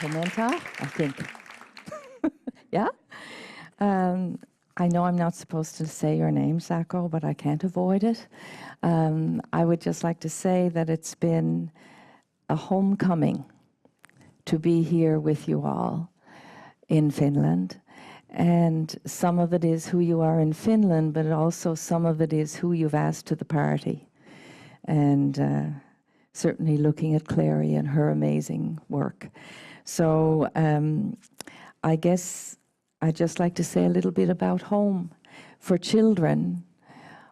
complimenta, I think. Yeah? I know I'm not supposed to say your name, Sacco, but I can't avoid it. I would just like to say that it's been a homecoming to be here with you all in Finland. And some of it is who you are in Finland, but also some of it is who you've asked to the party. And certainly looking at Clary and her amazing work. So I guess I'd just like to say a little bit about home. For children,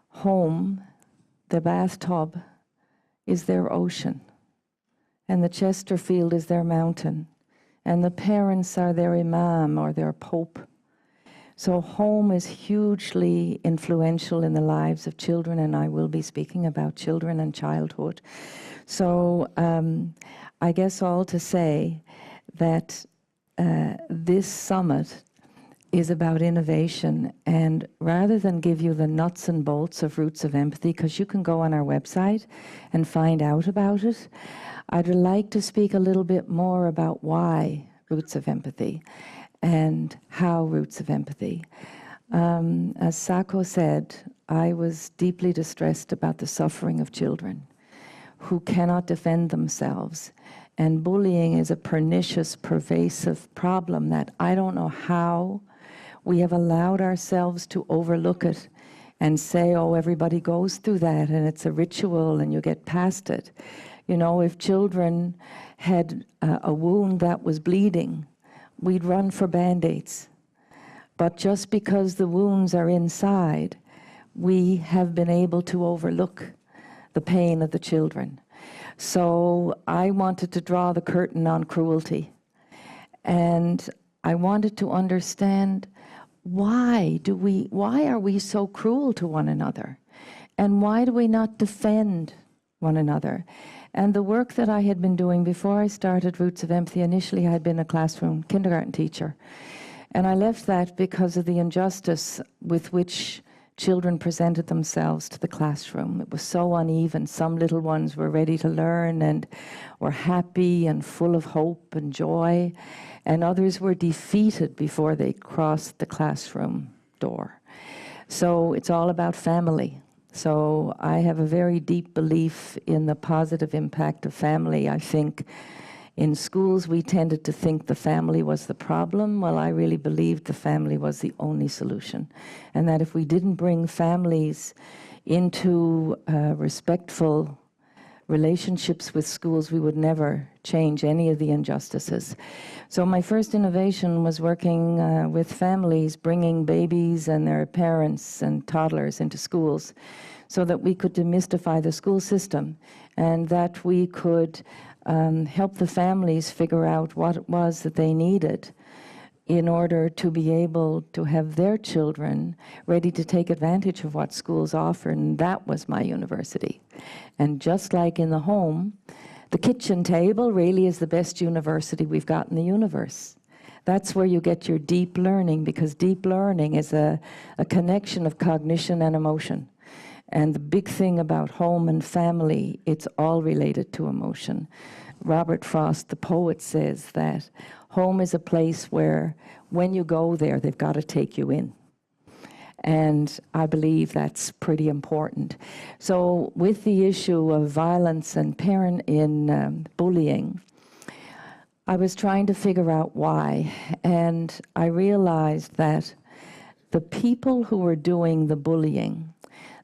home, the bathtub, is their ocean. And the Chesterfield is their mountain. And the parents are their imam or their pope. So home is hugely influential in the lives of children, and I will be speaking about children and childhood. So I guess all to say that this summit is about innovation, and rather than give you the nuts and bolts of Roots of Empathy, because you can go on our website and find out about it, I'd like to speak a little bit more about why Roots of Empathy and how Roots of Empathy. As Sacco said, I was deeply distressed about the suffering of children who cannot defend themselves. And bullying is a pernicious, pervasive problem that I don't know how we have allowed ourselves to overlook it and say, oh, everybody goes through that and it's a ritual and you get past it. You know, if children had a wound that was bleeding, we'd run for Band-Aids. But just because the wounds are inside, we have been able to overlook the pain of the children. So I wanted to draw the curtain on cruelty. And I wanted to understand why are we so cruel to one another? And why do we not defend one another? And the work that I had been doing before I started Roots of Empathy, initially I had been a classroom kindergarten teacher. And I left that because of the injustice with which children presented themselves to the classroom. It was so uneven. Some little ones were ready to learn and were happy and full of hope and joy, and others were defeated before they crossed the classroom door. So it's all about family. So I have a very deep belief in the positive impact of family. I think in schools we tended to think the family was the problem. Well, I really believed the family was the only solution. And that if we didn't bring families into respectful relationships with schools, we would never change any of the injustices. So my first innovation was working with families, bringing babies and their parents and toddlers into schools so that we could demystify the school system and that we could help the families figure out what it was that they needed in order to be able to have their children ready to take advantage of what schools offer, and that was my university. And just like in the home, the kitchen table really is the best university we've got in the universe. That's where you get your deep learning, because deep learning is a connection of cognition and emotion. And the big thing about home and family, it's all related to emotion. Robert Frost, the poet, says that home is a place where when you go there, they've got to take you in. And I believe that's pretty important. So with the issue of violence and bullying, I was trying to figure out why. And I realized that the people who were doing the bullying,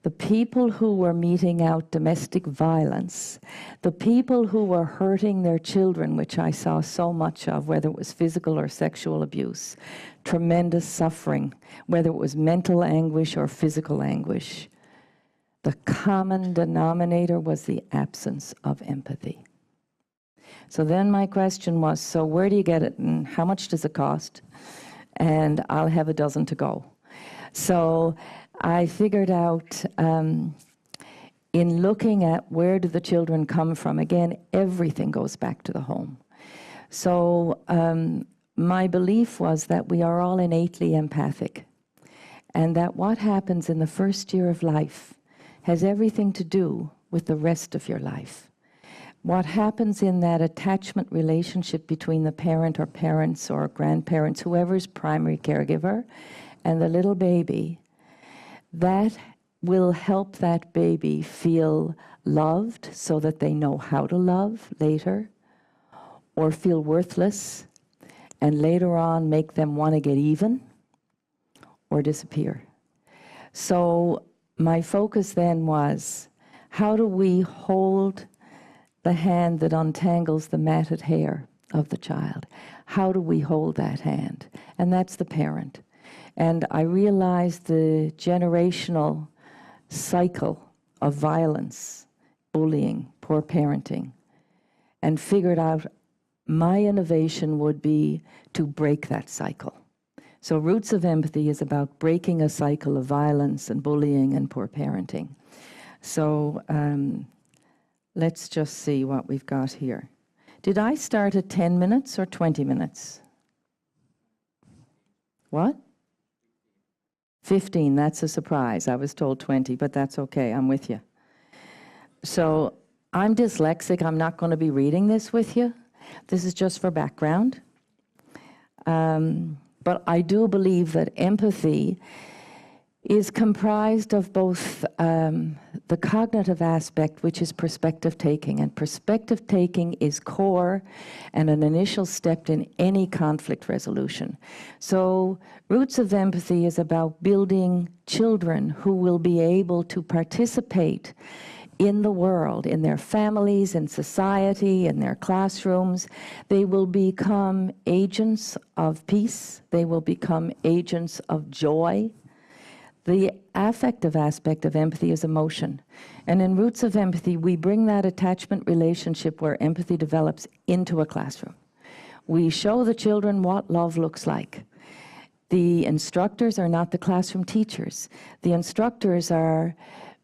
the people who were meting out domestic violence, the people who were hurting their children, which I saw so much of, whether it was physical or sexual abuse, tremendous suffering, whether it was mental anguish or physical anguish, the common denominator was the absence of empathy. So then my question was, so where do you get it and how much does it cost? And I'll have a dozen to go. So I figured out in looking at where do the children come from, again, everything goes back to the home. So my belief was that we are all innately empathic, and that what happens in the first year of life has everything to do with the rest of your life. what happens in that attachment relationship between the parent or parents or grandparents, whoever's primary caregiver, and the little baby, that will help that baby feel loved so that they know how to love later, or feel worthless, and later on make them want to get even or disappear. So my focus then was, how do we hold the hand that untangles the matted hair of the child? How do we hold that hand? And that's the parent. And I realized the generational cycle of violence, bullying, poor parenting, and figured out my innovation would be to break that cycle. So Roots of Empathy is about breaking a cycle of violence and bullying and poor parenting. So let's just see what we've got here. Did I start at 10 minutes or 20 minutes? What? 15, that's a surprise. I was told 20, but that's okay, I'm with you. So I'm dyslexic, I'm not going to be reading this with you. This is just for background. But I do believe that empathy is comprised of both the cognitive aspect, which is perspective taking, and perspective taking is core and an initial step in any conflict resolution. So Roots of Empathy is about building children who will be able to participate in the world, in their families, in society, in their classrooms. They will become agents of peace. They will become agents of joy. The affective aspect of empathy is emotion. And in Roots of Empathy, we bring that attachment relationship where empathy develops into a classroom. We show the children what love looks like. The instructors are not the classroom teachers. The instructors are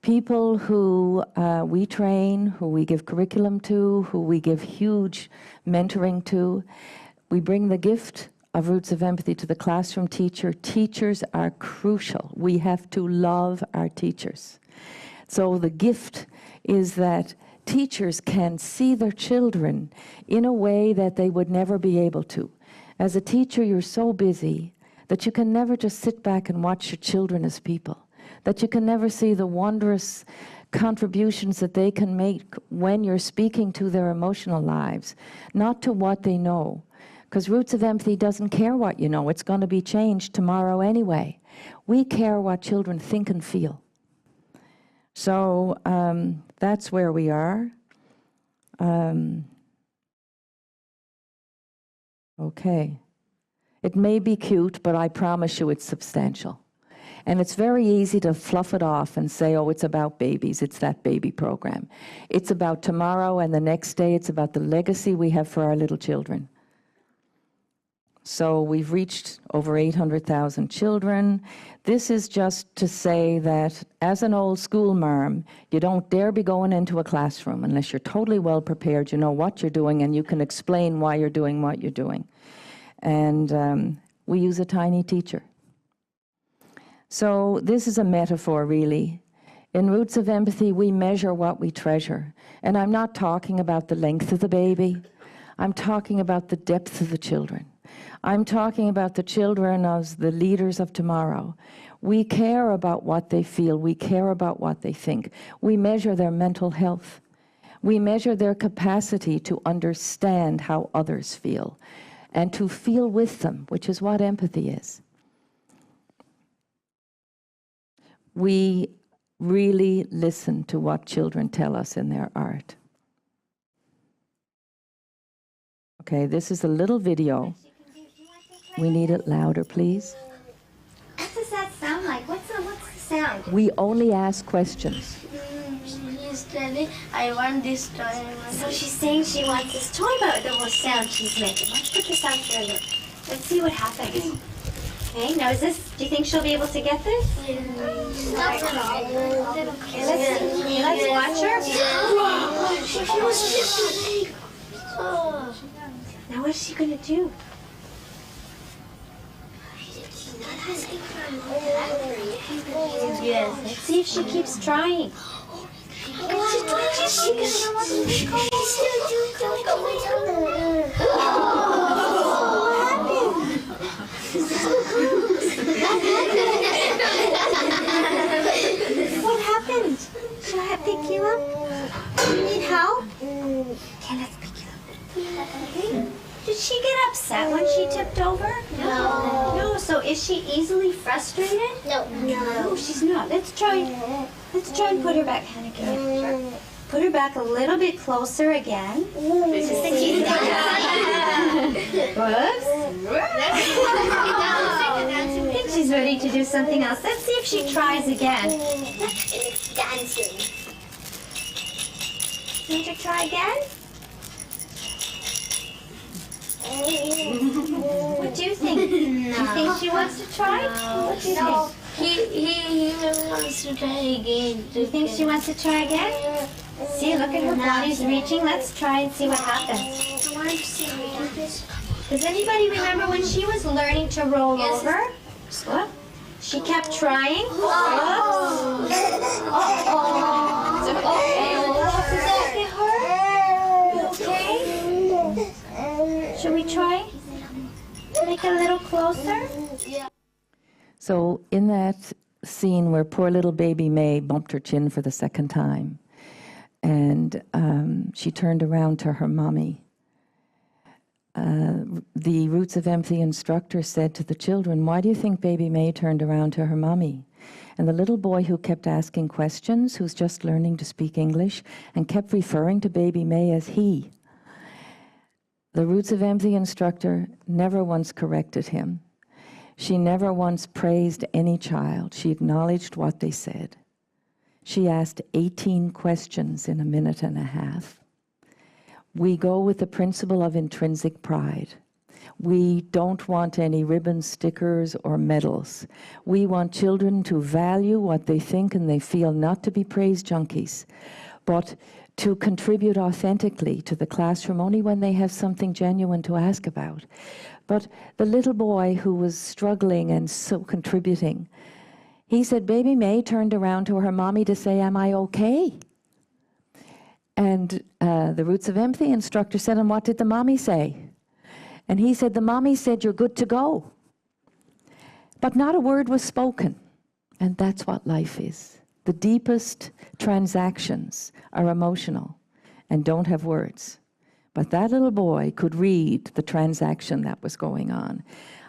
people who we train, who we give curriculum to, who we give huge mentoring to. We bring the gift of Roots of Empathy to the classroom teacher. Teachers are crucial. We have to love our teachers. So the gift is that teachers can see their children in a way that they would never be able to. As a teacher, you're so busy that you can never just sit back and watch your children as people, that you can never see the wondrous contributions that they can make when you're speaking to their emotional lives, not to what they know. Because Roots of Empathy doesn't care what you know. It's going to be changed tomorrow anyway. We care what children think and feel. So that's where we are. Okay. It may be cute, but I promise you it's substantial. And it's very easy to fluff it off and say, oh, it's about babies. It's that baby program. It's about tomorrow and the next day. It's about the legacy we have for our little children. So we've reached over 800,000 children. This is just to say that as an old school marm, you don't dare be going into a classroom unless you're totally well prepared, you know what you're doing, and you can explain why you're doing what you're doing. And we use a tiny teacher. So this is a metaphor, really. In Roots of Empathy, we measure what we treasure. And I'm not talking about the length of the baby. I'm talking about the depth of the children. I'm talking about the children as the leaders of tomorrow. We care about what they feel. We care about what they think. We measure their mental health. We measure their capacity to understand how others feel and to feel with them, which is what empathy is. We really listen to what children tell us in their art. Okay, this is a little video. We need it louder, please. What does that sound like? What's the sound? We only ask questions. She's telling, I want this toy. So she's saying she wants this toy, but the whole sound she's making. Let's put this out for a look. Let's see what happens. Okay, now is this, do you think she'll be able to get this? Okay, let's watch her. Now what is she going to do? Yes, let's see if she keeps trying. What happened? Should I pick you up? Do you need help? Okay, let's pick you up. Okay. Did she get upset when she tipped over? No. No, so is she easily frustrated? No. No, she's not. Let's try and put her back. Hannah, come here. Sure. Put her back a little bit closer again. Just think she's Whoops. I think she's ready to do something else. Let's see if she tries again. It's dancing. Want to try again? What do you think? Do you think she wants to try? What do you think? He wants to try again. Do you think she wants to try again? See, look at her body's reaching. Let's try and see what happens. I want to see her do this. Does anybody remember when she was learning to roll over? What? She kept trying. Uh-oh. Is that okay? Should we try? Make it a little closer? So in that scene where poor little baby May bumped her chin for the second time, and she turned around to her mommy, the Roots of Empathy instructor said to the children, "Why do you think baby May turned around to her mommy?" And the little boy who kept asking questions, who's just learning to speak English, and kept referring to baby May as he. The Roots of Empathy instructor never once corrected him. She never once praised any child. She acknowledged what they said. She asked 18 questions in a minute and a half. We go with the principle of intrinsic pride. We don't want any ribbons, stickers, or medals. We want children to value what they think and they feel, not to be praise junkies, but to contribute authentically to the classroom only when they have something genuine to ask about. But the little boy who was struggling and so contributing, he said, baby May turned around to her mommy to say, "Am I okay?" And the Roots of Empathy instructor said, "And what did the mommy say?" And he said, "The mommy said, you're good to go." But not a word was spoken. And that's what life is. The deepest transactions are emotional and don't have words. But that little boy could read the transaction that was going on.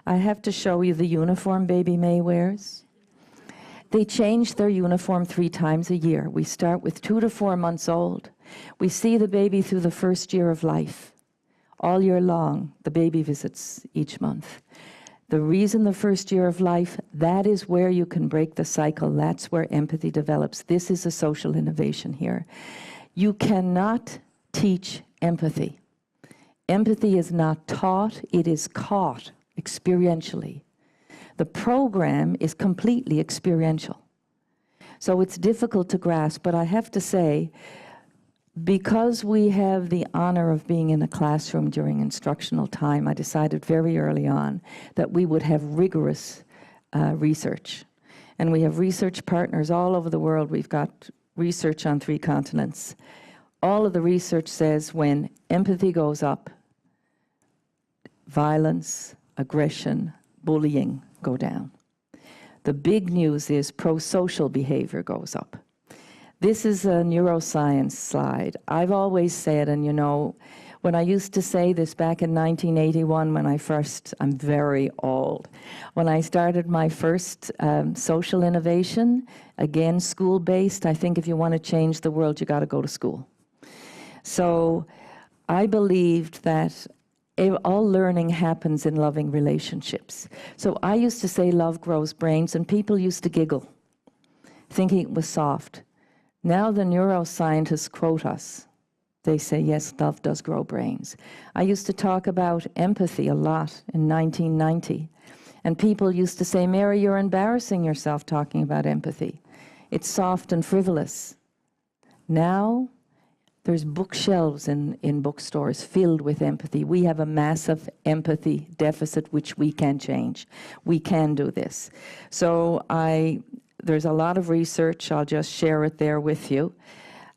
I have to show you the uniform baby May wears. They change their uniform 3 times a year. We start with 2 to 4 months old. We see the baby through the first year of life. All year long, the baby visits each month. The reason the first year of life, that is where you can break the cycle. That's where empathy develops. This is a social innovation here. You cannot teach empathy. Empathy is not taught, it is caught experientially. The program is completely experiential. So it's difficult to grasp, but I have to say, because we have the honor of being in a classroom during instructional time, I decided very early on that we would have rigorous research. And we have research partners all over the world. We've got research on 3 continents. All of the research says when empathy goes up, violence, aggression, bullying go down. The big news is pro-social behavior goes up. This is a neuroscience slide. I've always said, and you know, when I used to say this back in 1981 when I'm very old, when I started my first social innovation, again, school-based, I think if you want to change the world, you got to go to school. So I believed that all learning happens in loving relationships. So I used to say love grows brains, and people used to giggle, thinking it was soft. Now the neuroscientists quote us. They say, yes, love does grow brains. I used to talk about empathy a lot in 1990. And people used to say, Mary, you're embarrassing yourself talking about empathy. It's soft and frivolous. Now, there's bookshelves in bookstores filled with empathy. We have a massive empathy deficit, which we can change. We can do this. So there's a lot of research. I'll just share it there with you.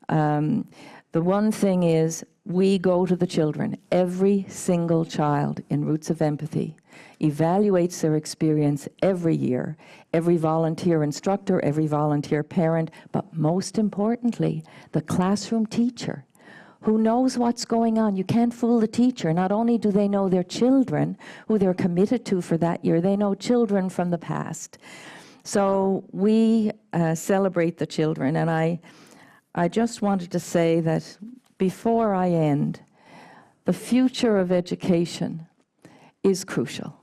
The one thing is, we go to the children. Every single child in Roots of Empathy evaluates their experience every year. Every volunteer instructor, every volunteer parent, but most importantly, the classroom teacher who knows what's going on. You can't fool the teacher. Not only do they know their children, who they're committed to for that year, they know children from the past. So we celebrate the children, and I just wanted to say that before I end, the future of education is crucial.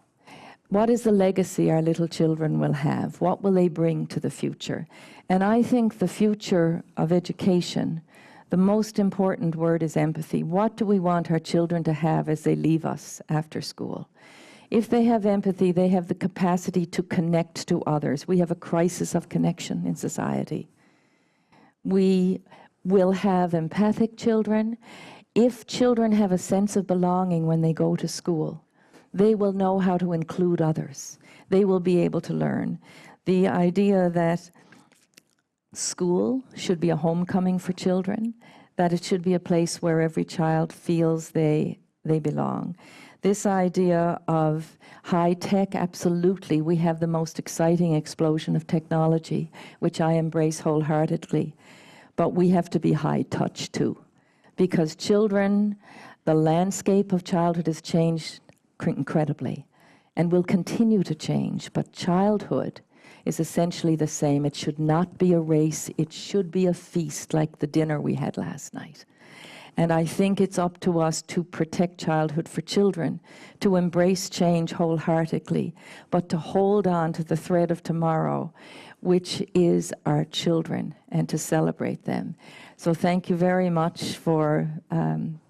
What is the legacy our little children will have? What will they bring to the future? And I think the future of education, the most important word is empathy. What do we want our children to have as they leave us after school? If they have empathy, they have the capacity to connect to others. We have a crisis of connection in society. We will have empathic children. If children have a sense of belonging when they go to school, they will know how to include others. They will be able to learn. The idea that school should be a homecoming for children, that it should be a place where every child feels they belong. This idea of high tech, absolutely, we have the most exciting explosion of technology, which I embrace wholeheartedly. But we have to be high touch too, because children, the landscape of childhood has changed incredibly and will continue to change, but childhood is essentially the same. It should not be a race, it should be a feast like the dinner we had last night. And I think it's up to us to protect childhood for children, to embrace change wholeheartedly, but to hold on to the thread of tomorrow, which is our children, and to celebrate them. So thank you very much for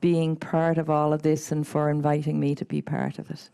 being part of all of this and for inviting me to be part of it.